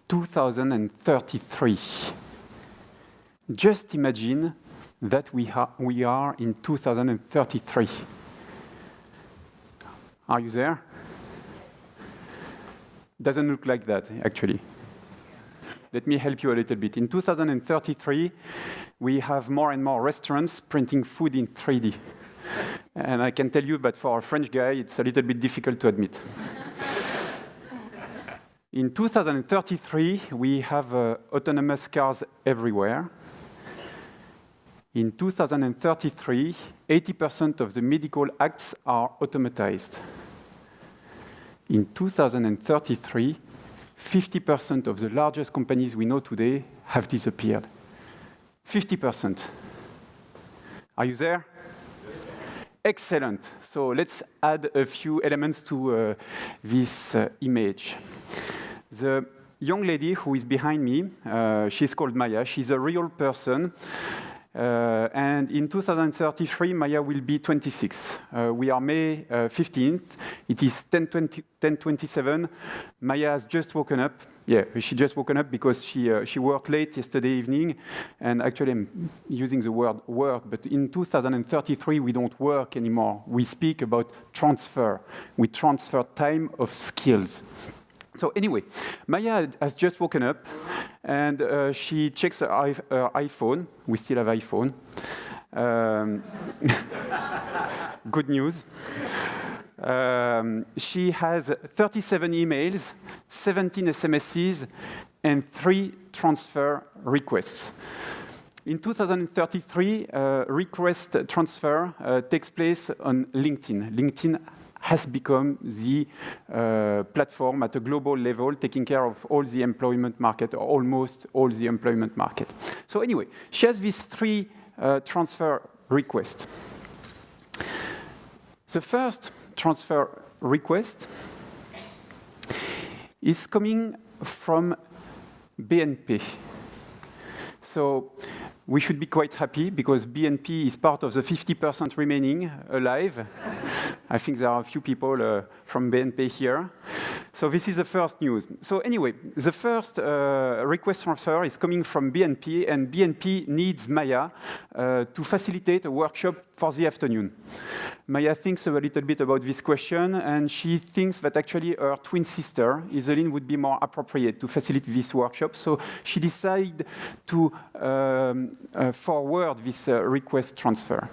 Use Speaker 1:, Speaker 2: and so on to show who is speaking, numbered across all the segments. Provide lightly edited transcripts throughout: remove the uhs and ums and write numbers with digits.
Speaker 1: 2033. Just imagine that we are in 2033. Are you there? Doesn't look like that, actually. Let me help you a little bit. In 2033, we have more and more restaurants printing food in 3D. And I can tell you that for a French guy, it's a little bit difficult to admit. In 2033, we have autonomous cars everywhere. In 2033, 80% of the medical acts are automatized. In 2033, 50% of the largest companies we know today have disappeared. 50%. Are you there? Excellent. So let's add a few elements to this image. The young lady who is behind me, she's called Maya. She's a real person. And in 2033, Maya will be 26. We are May 15th. It is 10:27. Maya has just woken up. Yeah, she just woken up because she worked late yesterday evening. And actually, I'm using the word work. But in 2033, we don't work anymore. We speak about transfer. We transfer time of skills. So anyway, Maya has just woken up, and she checks her iPhone. We still have iPhone. Good news. She has 37 emails, 17 SMSs, and 3 transfer requests. In 2033, request transfer takes place on LinkedIn. LinkedIn has become the platform at a global level taking care of all the employment market, or almost all the employment market. So anyway, she has these 3 transfer requests. The first transfer request is coming from BNP. So we should be quite happy because BNP is part of the 50% remaining alive. I think there are a few people from BNP here. So this is the first news. So anyway, the first request transfer is coming from BNP, and BNP needs Maya to facilitate a workshop for the afternoon. Maya thinks a little bit about this question, and she thinks that actually her twin sister, Iselin, would be more appropriate to facilitate this workshop. So she decided to forward this request transfer.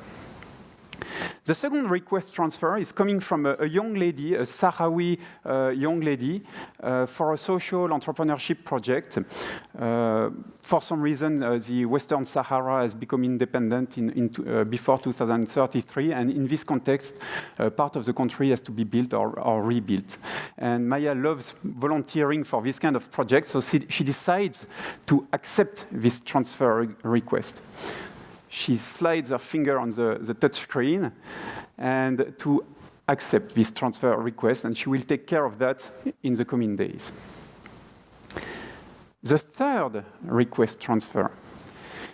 Speaker 1: The second request transfer is coming from a young lady, a Sahrawi young lady, for a social entrepreneurship project. For some reason, the Western Sahara has become independent before 2033, and in this context, part of the country has to be built or rebuilt. And Maya loves volunteering for this kind of project, so she decides to accept this transfer request. She slides her finger on the touch screen and to accept this transfer request, and she will take care of that in the coming days. The third request transfer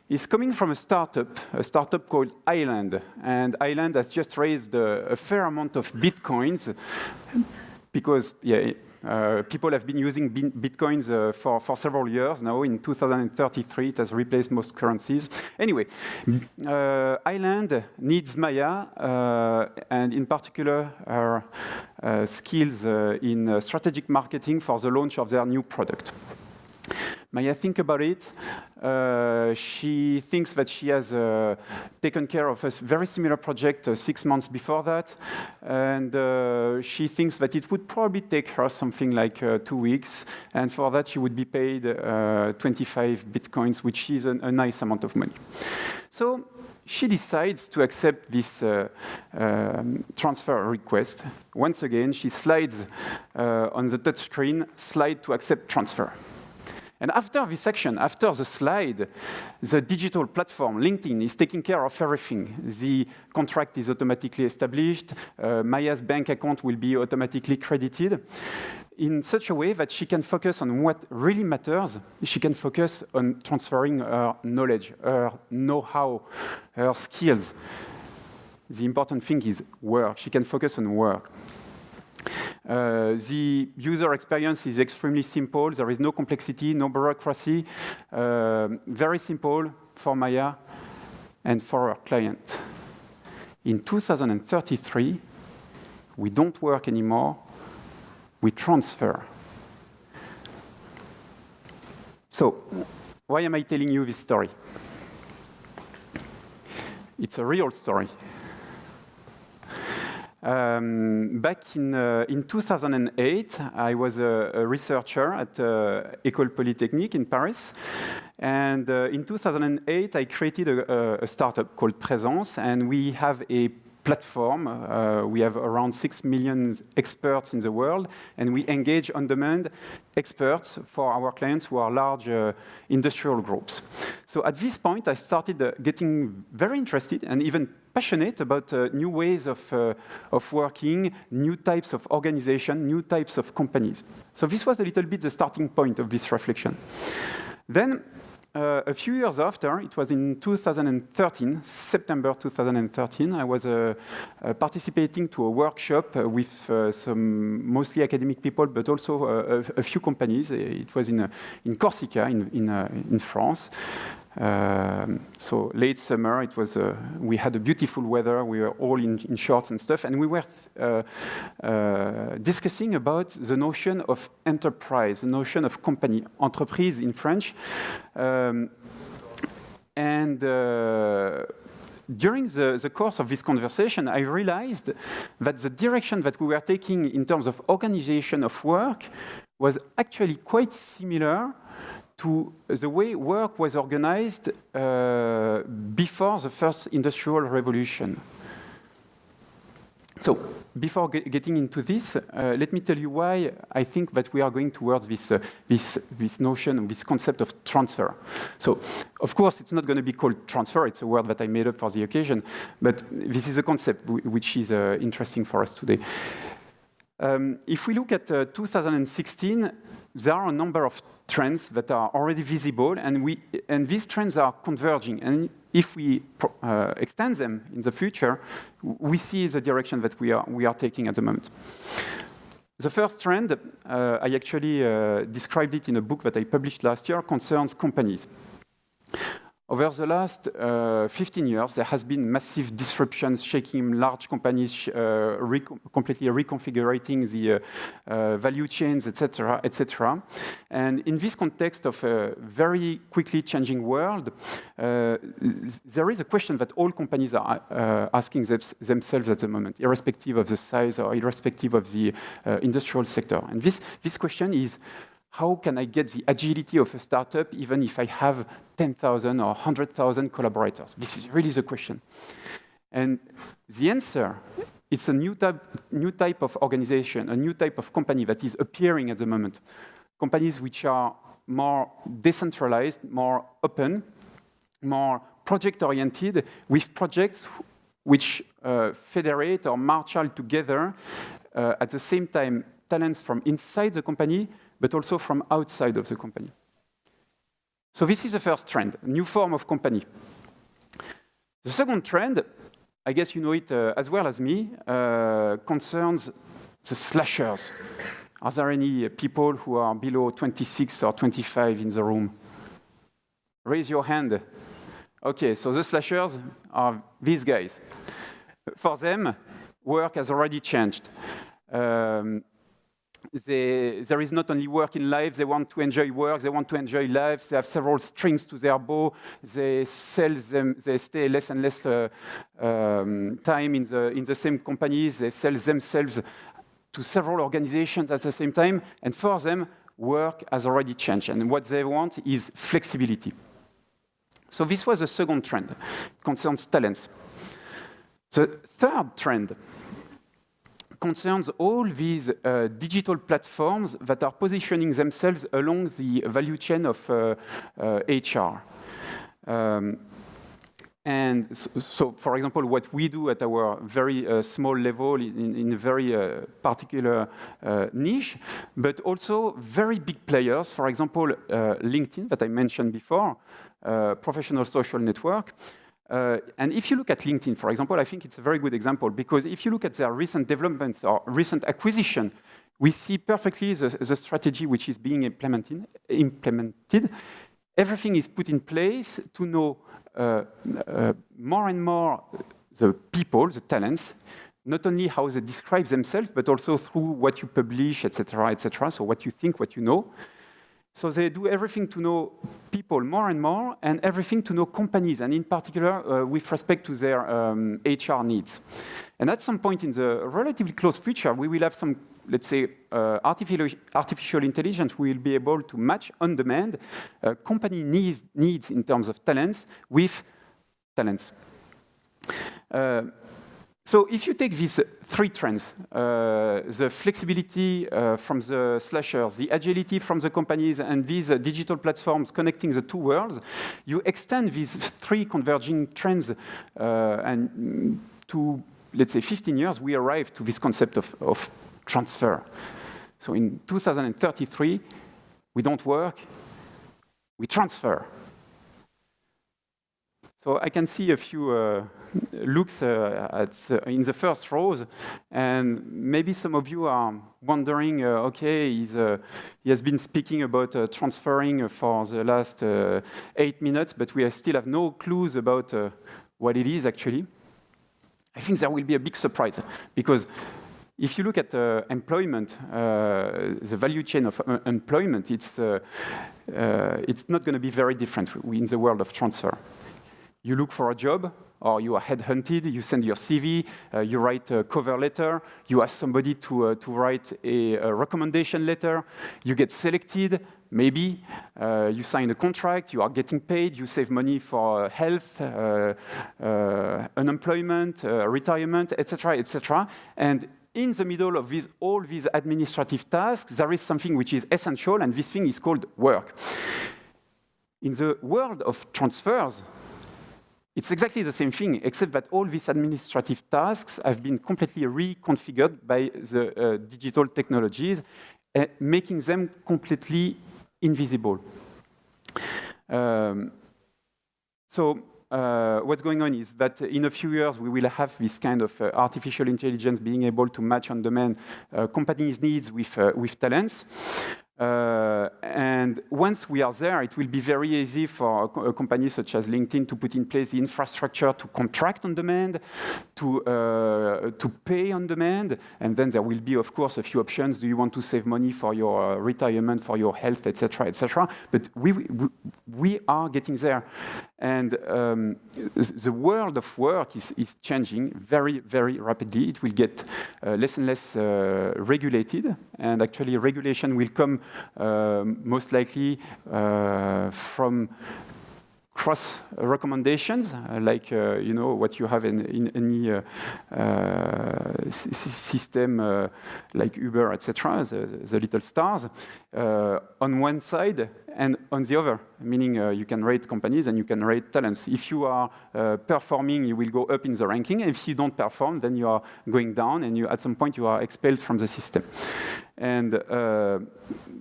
Speaker 1: is coming from a startup called Island. And Island has just raised a fair amount of bitcoins because, people have been using bitcoins for several years now. In 2033, it has replaced most currencies. Anyway, Island needs Maya, and in particular, her skills in strategic marketing for the launch of their new product. Maya think about it. She thinks that she has taken care of a very similar project 6 months before that, and she thinks that it would probably take her something like 2 weeks, and for that she would be paid 25 bitcoins, which is a nice amount of money. So she decides to accept this transfer request. Once again, she slides on the touch screen, slide to accept transfer. And after this action, after the slide, the digital platform, LinkedIn, is taking care of everything. The contract is automatically established. Maya's bank account will be automatically credited in such a way that she can focus on what really matters. She can focus on transferring her knowledge, her know-how, her skills. The important thing is work. She can focus on work. The user experience is extremely simple. There is no complexity, no bureaucracy. Very simple for Maya and for our client. In 2033, we don't work anymore, we transfer. So, why am I telling you this story? It's a real story. Back in 2008, I was a researcher at École Polytechnique in Paris. And in 2008, I created a startup called Presence, and we have a platform. We have around 6 million experts in the world, and we engage on-demand experts for our clients who are large industrial groups. So at this point, I started getting very interested and even passionate about new ways of working, new types of organization, new types of companies. So this was a little bit the starting point of this reflection. Then, a few years after, it was in 2013, September 2013, I was participating to a workshop with some mostly academic people, but also a few companies. It was in Corsica, in France. So late summer, it was. We had a beautiful weather. We were all in shorts and stuff, and we were discussing about the notion of enterprise, the notion of company, entreprise in French, during the course of this conversation, I realized that the direction that we were taking in terms of organization of work was actually quite similar to the way work was organized before the first industrial revolution. So, before getting into this, let me tell you why I think that we are going towards this notion, this concept of transfer. So, of course, it's not going to be called transfer. It's a word that I made up for the occasion. But this is a concept which is interesting for us today. If we look at 2016, there are a number of trends that are already visible, and these trends are converging. And if we extend them in the future, we see the direction that we are taking at the moment. The first trend, I actually described it in a book that I published last year, concerns companies. Over the last 15 years, there has been massive disruptions, shaking large companies, completely reconfiguring the value chains, etc., etc. And in this context of a very quickly changing world, there is a question that all companies are asking themselves at the moment, irrespective of the size or irrespective of the industrial sector. And this question is, how can I get the agility of a startup even if I have 10,000 or 100,000 collaborators? This is really the question. And the answer is a new type of organization, a new type of company that is appearing at the moment. Companies which are more decentralized, more open, more project-oriented, with projects which federate or marshal together at the same time talents from inside the company, but also from outside of the company. So this is the first trend, a new form of company. The second trend, I guess you know it as well as me, concerns the slashers. Are there any people who are below 26 or 25 in the room? Raise your hand. Okay, so the slashers are these guys. For them, work has already changed. There is not only work in life, they want to enjoy work, they want to enjoy life, they have several strings to their bow, they stay less and less time in the same companies, they sell themselves to several organizations at the same time, and for them, work has already changed, and what they want is flexibility. So this was the second trend. It concerns talents. The third trend concerns all these digital platforms that are positioning themselves along the value chain of HR. And so, for example, what we do at our very small level in a very particular niche, but also very big players, for example, LinkedIn, that I mentioned before, professional social network, And if you look at LinkedIn, for example, I think it's a very good example, because if you look at their recent developments or recent acquisition, we see perfectly the strategy which is being implemented. Everything is put in place to know more and more the people, the talents, not only how they describe themselves, but also through what you publish, etc., etc. So what you think, what you know. So they do everything to know people more and more, and everything to know companies, and in particular with respect to their HR needs. And at some point in the relatively close future, we will have some, let's say, artificial intelligence will be able to match on demand company needs in terms of talents with talents. So if you take these three trends, the flexibility from the slashers, the agility from the companies, and these digital platforms connecting the two worlds, you extend these three converging trends and to, let's say, 15 years, we arrive to this concept of transfer. So in 2033, we don't work, we transfer. So I can see a few looks in the first rows, and maybe some of you are wondering, okay, he has been speaking about transferring for the last 8 minutes, but we still have no clues about what it is actually. I think there will be a big surprise, because if you look at employment, the value chain of employment, it's not going to be very different in the world of transfer. You look for a job, or you are headhunted, you send your CV, you write a cover letter, you ask somebody to write a recommendation letter, you get selected, maybe, you sign a contract, you are getting paid, you save money for health, unemployment, retirement, etc., etc. And in the middle of all these administrative tasks, there is something which is essential, and this thing is called work. In the world of transfers, it's exactly the same thing, except that all these administrative tasks have been completely reconfigured by the digital technologies, making them completely invisible. What's going on is that in a few years, we will have this kind of artificial intelligence being able to match on demand companies' needs with talents. And once we are there, it will be very easy for a company such as LinkedIn to put in place the infrastructure to contract on demand, to pay on demand, and then there will be, of course, a few options. Do you want to save money for your retirement, for your health, etc., etc.? But we are getting there, and the world of work is changing very, very rapidly. It will get less and less regulated, and actually regulation will come most likely from cross recommendations, like you know what you have in any system like Uber, etc., the little stars, on one side and on the other, meaning you can rate companies and you can rate talents. If you are performing, you will go up in the ranking. If you don't perform, then you are going down, and at some point you are expelled from the system. And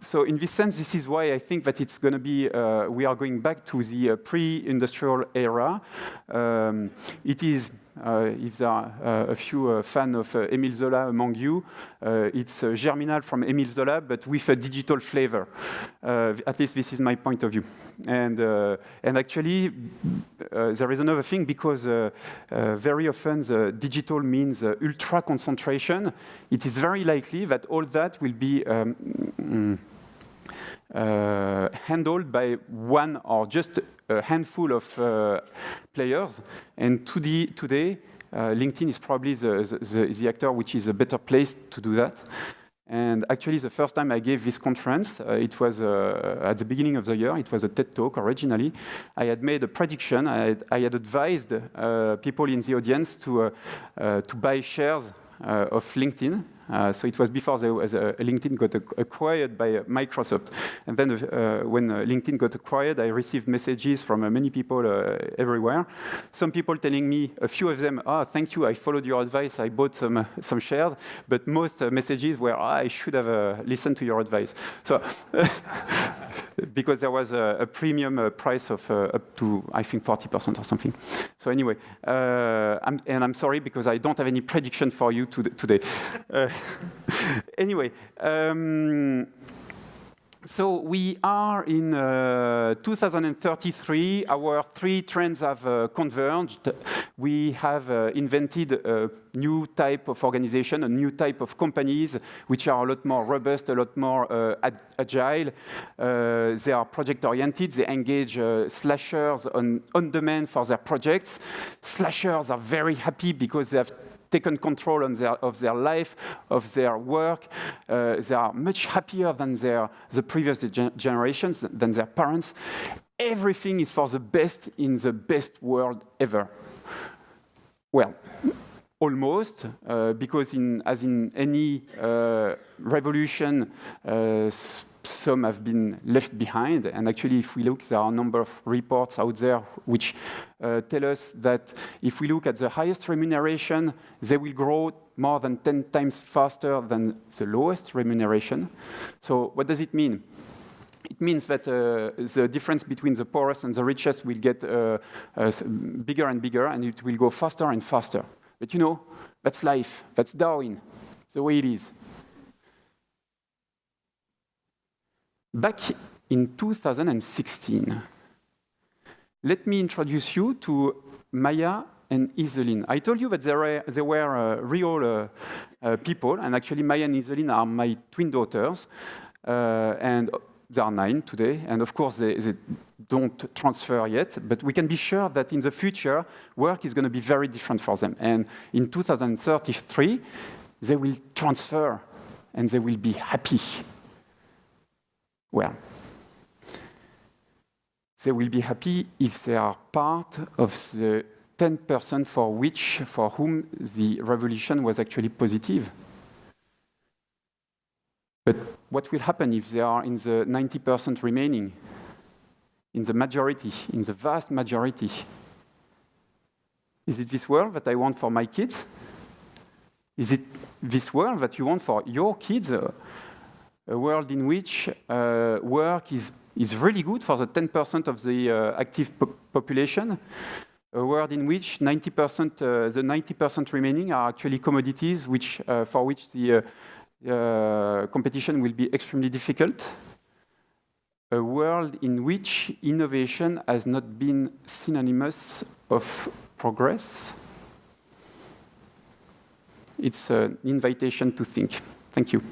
Speaker 1: so in this sense, this is why I think that it's going to be, we are going back to the pre-industrial era. It is, if there are a few fans of Émile Zola among you, it's Germinal from Émile Zola, but with a digital flavor. At least this is my point of view. And actually, there is another thing, because very often the digital means ultra concentration. It is very likely that all that will be handled by one or just a handful of players. And today, LinkedIn is probably the actor which is a better place to do that. And actually, the first time I gave this conference, it was at the beginning of the year. It was a TED Talk originally. I had made a prediction. I had advised people in the audience to buy shares of LinkedIn So it was before LinkedIn got acquired by Microsoft. And then when LinkedIn got acquired, I received messages from many people everywhere. Some people telling me, a few of them, thank you, I followed your advice, I bought some shares. But most messages were, I should have listened to your advice. So because there was a premium price of up to, I think, 40% or something. So anyway, I'm sorry because I don't have any prediction for you today. Anyway, so we are in 2033. Our three trends have converged. We have invented a new type of organization, a new type of companies, which are a lot more robust, a lot more agile. They are project-oriented. They engage slashers on demand for their projects. Slashers are very happy because they have taken control of their life, of their work. They are much happier than the previous generations, than their parents. Everything is for the best in the best world ever. Well, almost, because as in any revolution, some have been left behind. And actually, if we look, there are a number of reports out there which tell us that if we look at the highest remuneration, they will grow more than 10 times faster than the lowest remuneration. So what does it mean? It means that the difference between the poorest and the richest will get bigger and bigger, and it will go faster and faster. But you know, that's life. That's Darwin. It's the way it is. Back in 2016, let me introduce you to Maya and Iselin. I told you that they were real people, and actually Maya and Iselin are my twin daughters, and they are 9 today, and of course they don't transfer yet, but we can be sure that in the future, work is going to be very different for them. And in 2033, they will transfer, and they will be happy. Well, they will be happy if they are part of the 10% for whom the revolution was actually positive. But what will happen if they are in the 90% remaining, in the majority, in the vast majority? Is it this world that I want for my kids? Is it this world that you want for your kids? A world in which work is really good for the 10% of the active population. A world in which 90%, the 90% remaining are actually commodities for which the competition will be extremely difficult. A world in which innovation has not been synonymous of progress. It's an invitation to think. Thank you.